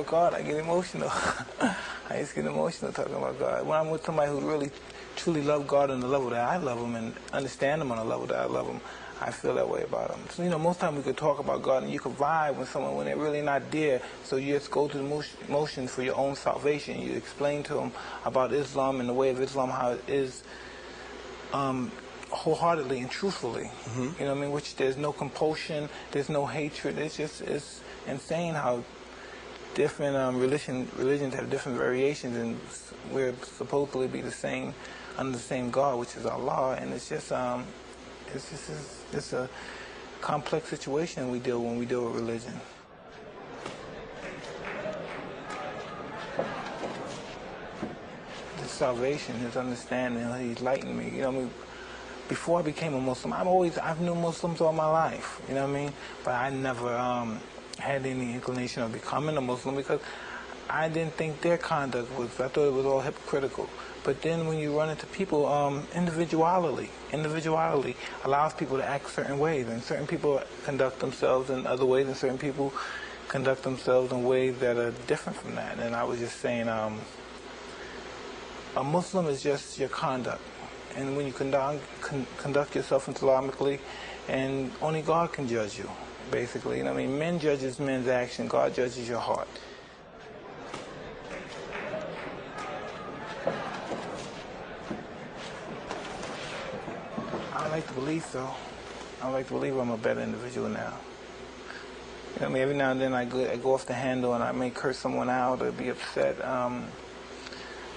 about God, I get emotional. I just get emotional talking about God. When I'm with somebody who really, truly loves God on the level that I love Him and understand Him on the level that I love Him, I feel that way about Him. So, you know, most times we could talk about God and you could vibe with someone when they're really not there. So you just go through the motions for your own salvation. You explain to them about Islam and the way of Islam, how it is wholeheartedly and truthfully. You know what I mean? Which there's no compulsion, there's no hatred. It's insane how different religions have different variations, and we're supposedly be the same under the same God, which is Allah. And it's just a complex situation when we deal with religion. His salvation, His understanding, He's enlightened me. You know what I mean? Before I became a Muslim, I've known Muslims all my life. You know what I mean? But I never had any inclination of becoming a Muslim because I didn't think their conduct was. I thought it was all hypocritical. But then when you run into people, individuality allows people to act certain ways, and certain people conduct themselves in other ways, and certain people conduct themselves in ways that are different from that. And I was just saying, a Muslim is just your conduct, and when you conduct yourself Islamically, and only God can judge you, basically. You know what I mean? Men judges men's action, God judges your heart. I like to believe so. I like to believe I'm a better individual now. You know what I mean? Every now and then I go off the handle and I may curse someone out or be upset.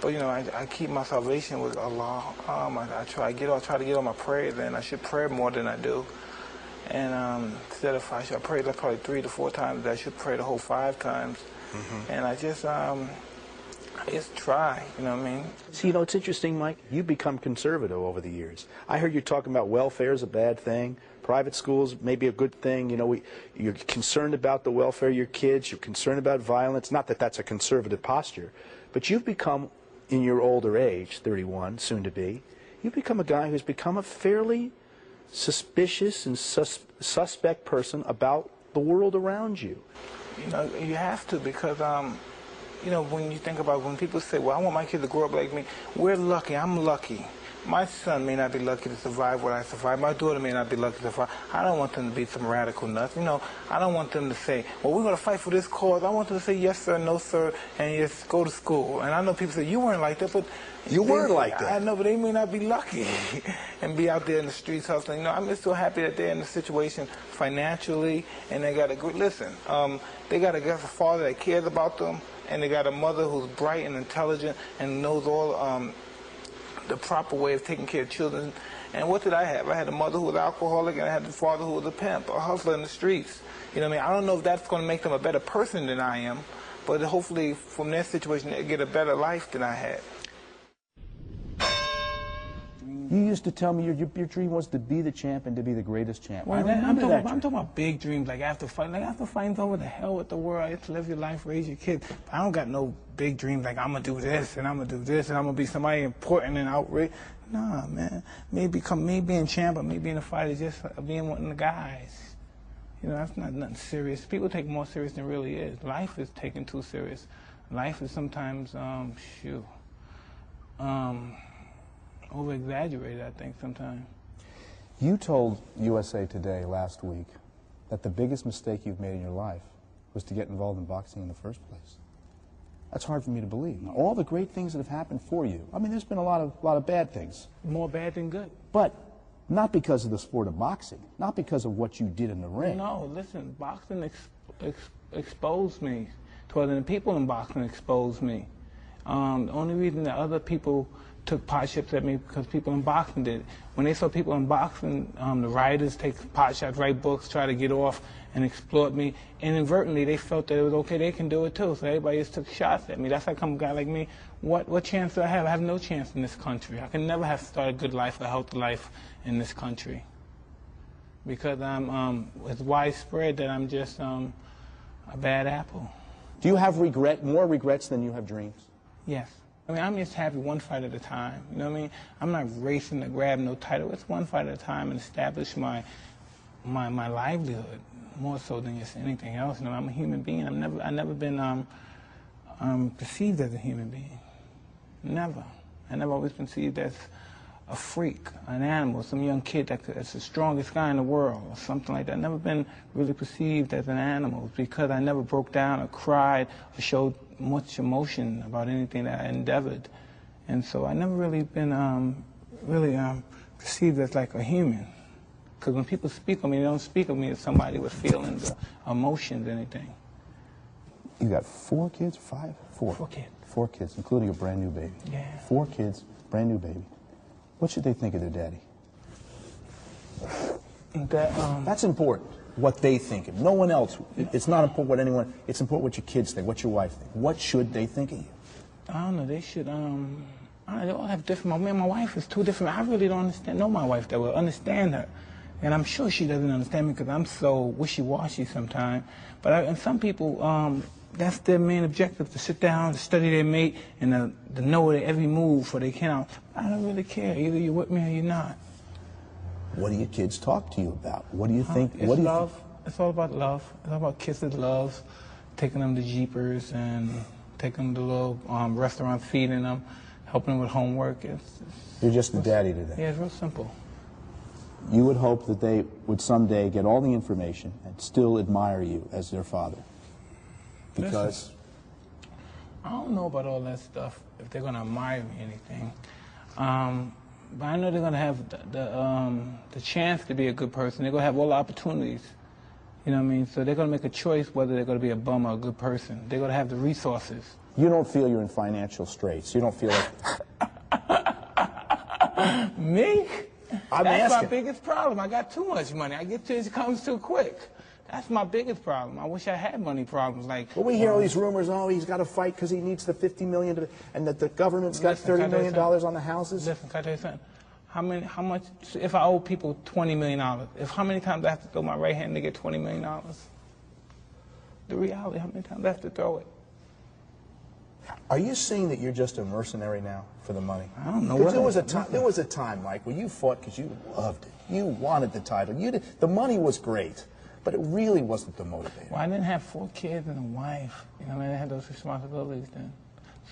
But you know, I keep my salvation with Allah. I try to get on my prayers, and I should pray more than I do. And instead of I pray like probably 3 to 4 times, I should pray the whole 5 times. And I just try, you know what I mean? See, you know, it's interesting, Mike. You've become conservative over the years. I heard you talking about welfare is a bad thing. Private schools may be a good thing. You know, you're concerned about the welfare of your kids. You're concerned about violence. Not that that's a conservative posture. But you've become, in your older age, 31, soon to be, you've become a guy who's become a fairly suspicious and suspect person about the world around you. You know, you have to, because you know, when you think about when people say, well, I want my kid to grow up like me, we're lucky. I'm lucky. My son may not be lucky to survive what I survived. My daughter may not be lucky to survive. I don't want them to be some radical nuts. You know, I don't want them to say, well, we're going to fight for this cause. I want them to say yes, sir, no, sir, and just go to school. And I know people say, you weren't like that, but... You weren't like that. I know, but they may not be lucky and be out there in the streets hustling. You know, I'm just so happy that they're in the situation financially, and they got a good, listen, they got a father that cares about them, and they got a mother who's bright and intelligent and knows all the proper way of taking care of children. And what did I have? I had a mother who was alcoholic, and I had a father who was a pimp, a hustler in the streets. You know what I mean? I don't know if that's going to make them a better person than I am, but hopefully from their situation they get a better life than I had. You used to tell me your dream was to be the champ and to be the greatest champ. Well, I'm talking about big dreams, like after fighting over the hell with the world, just live your life, raise your kids. I don't got no big dreams like I'm gonna do this and I'm gonna do this and I'm gonna be somebody important and outraged. Nah, man. Me being champ or me being a fighter is just being one of the guys. You know, that's not nothing serious. People take it more serious than it really is. Life is taken too serious. Life is sometimes over-exaggerated, I think, sometimes. You told USA Today last week that the biggest mistake you've made in your life was to get involved in boxing in the first place. That's hard for me to believe. Now, all the great things that have happened for you, I mean, there's been a lot of bad things. More bad than good. But not because of the sport of boxing, not because of what you did in the ring. No, listen, boxing exposed me to other people in boxing exposed me. The only reason that other people took pot shots at me because people in boxing did it. When they saw people in boxing, the writers take pot shots, write books, try to get off and exploit me. Inadvertently, they felt that it was okay, they can do it too. So everybody just took shots at me. That's how come a guy like me, what chance do I have? I have no chance in this country. I can never have started a good life, a healthy life in this country. Because it's widespread that I'm just a bad apple. Do you have more regrets than you have dreams? Yes. I mean, I'm just happy one fight at a time. You know what I mean? I'm not racing to grab no title. It's one fight at a time and establish my livelihood more so than just anything else. You know, I'm a human being. I've never been perceived as a human being. Never. I never always been perceived as a freak, an animal, some young kid that's the strongest guy in the world, or something like that. I've never been really perceived as an animal because I never broke down or cried or showed much emotion about anything that I endeavored. And so I never really been perceived as like a human. Because when people speak of me, they don't speak of me as somebody with feelings or emotions or anything. You got 4 kids, 5? 4. 4 kids. 4 kids, including a brand new baby. Yeah. 4 kids, brand new baby. What should they think of their daddy? That's important, what they think of. No one else. It's not important what anyone, it's important what your kids think, what your wife think. What should they think of you? I don't know, they should, they all have different, me and my wife is 2 different, I really don't know my wife that well, understand her. And I'm sure she doesn't understand me because I'm so wishy-washy sometimes. But and some people, that's their main objective, to sit down, to study their mate, and to know their every move for they cannot. I don't really care. Either you're with me or you're not. What do your kids talk to you about? What do you think? It's what do love. You it's all about love. It's all about kisses, love, taking them to Jeepers and taking them to little restaurants, feeding them, helping them with homework. You're just the daddy today. Yeah, it's real simple. You would hope that they would someday get all the information and still admire you as their father. Because? Listen, I don't know about all that stuff, if they're going to admire me or anything. But I know they're going to have the chance to be a good person. They're going to have all the opportunities. You know what I mean? So they're going to make a choice whether they're going to be a bum or a good person. They're going to have the resources. You don't feel you're in financial straits. You don't feel like... Me? That's asking. my biggest problem. I got too much money. I get to it comes too quick. That's my biggest problem. I wish I had money problems. Like, well, we hear all these rumors. Oh, he's got to fight because he needs the $50 million, and that the government's got $30 million on the houses. Listen, can I tell you something? How much? If I owe people $20 million, how many times I have to throw my right hand to get $20 million? The reality, how many times I have to throw it? Are you saying that you're just a mercenary now for the money? I don't know. There was a time, Mike, where you fought because you loved it. You wanted the title. The money was great, but it really wasn't the motivator. Well, I didn't have 4 kids and a wife. You know, I didn't have those responsibilities then.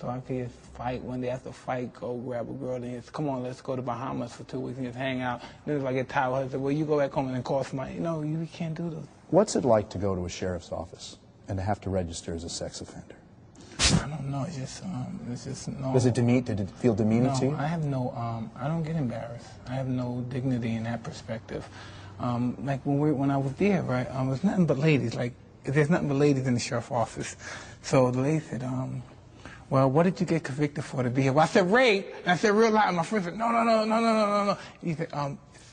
So I could just fight one day after fight, go grab a girl, and just, come on, let's go to Bahamas for 2 weeks and just hang out. Then if I get tired, I say, well, you go back home and call somebody. You know, you can't do those. What's it like to go to a sheriff's office and to have to register as a sex offender? I don't know. It's just no. Did it feel demeaning to you? I have no. I don't get embarrassed. I have no dignity in that perspective. Like when I was there, right? It was nothing but ladies. Like there's nothing but ladies in the sheriff's office. So the lady said, well, what did you get convicted for to be here? Well, I said rape. And I said real loud. And my friend said, no. He said,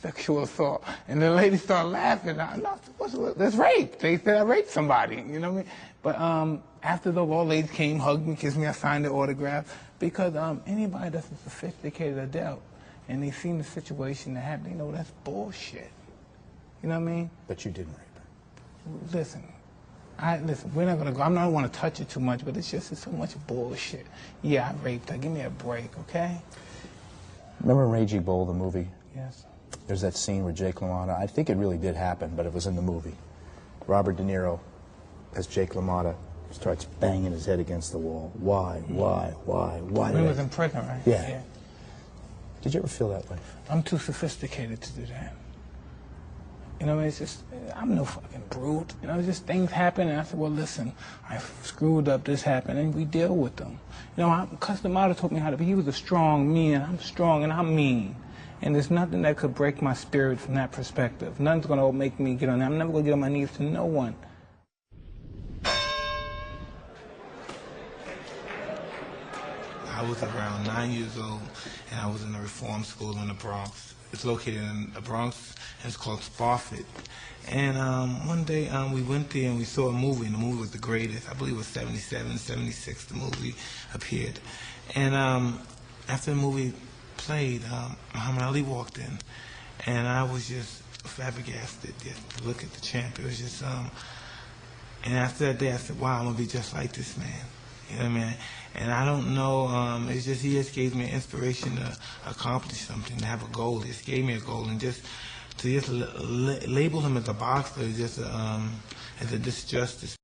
sexual assault. And the lady started laughing. That's rape. They said I raped somebody. You know what I mean? But after the all ladies came, hugged me, kissed me, I signed the autograph. Because anybody that's a sophisticated adult and they seen the situation that happened, they know that's bullshit. You know what I mean? But you didn't rape her. Listen, we're not gonna go. I don't want to touch it too much, but it's so much bullshit. Yeah, I raped her. Give me a break, okay? Remember Raging Bull, the movie? Yes. There's that scene where Jake LaMotta, I think it really did happen, but it was in the movie. Robert De Niro, as Jake LaMotta, starts banging his head against the wall. Why? He was in prison, right? Yeah. Did you ever feel that way? I'm too sophisticated to do that. You know, it's just, I'm no fucking brute. You know, it's just things happen, and I said, well, listen, I screwed up, this happened, and we deal with them. You know, Customato taught me how to be. He was a strong man. I'm strong, and I'm mean. And there's nothing that could break my spirit from that perspective. Nothing's going to make me get on that. I'm never going to get on my knees to no one. I was around 9 years old, and I was in a reform school in the Bronx. It's located in the Bronx, and it's called Spofford. And one day we went there and we saw a movie, and the movie was the greatest. I believe it was 77, 76, the movie appeared. And after the movie played, Muhammad Ali walked in, and I was just flabbergasted just to look at the champ. It was just, and after that day I said, wow, I'm going to be just like this man. You know what I mean? And I don't know, it's just, he just gave me an inspiration to accomplish something, to have a goal. He just gave me a goal, and just to label him as a boxer is just as a disjustice.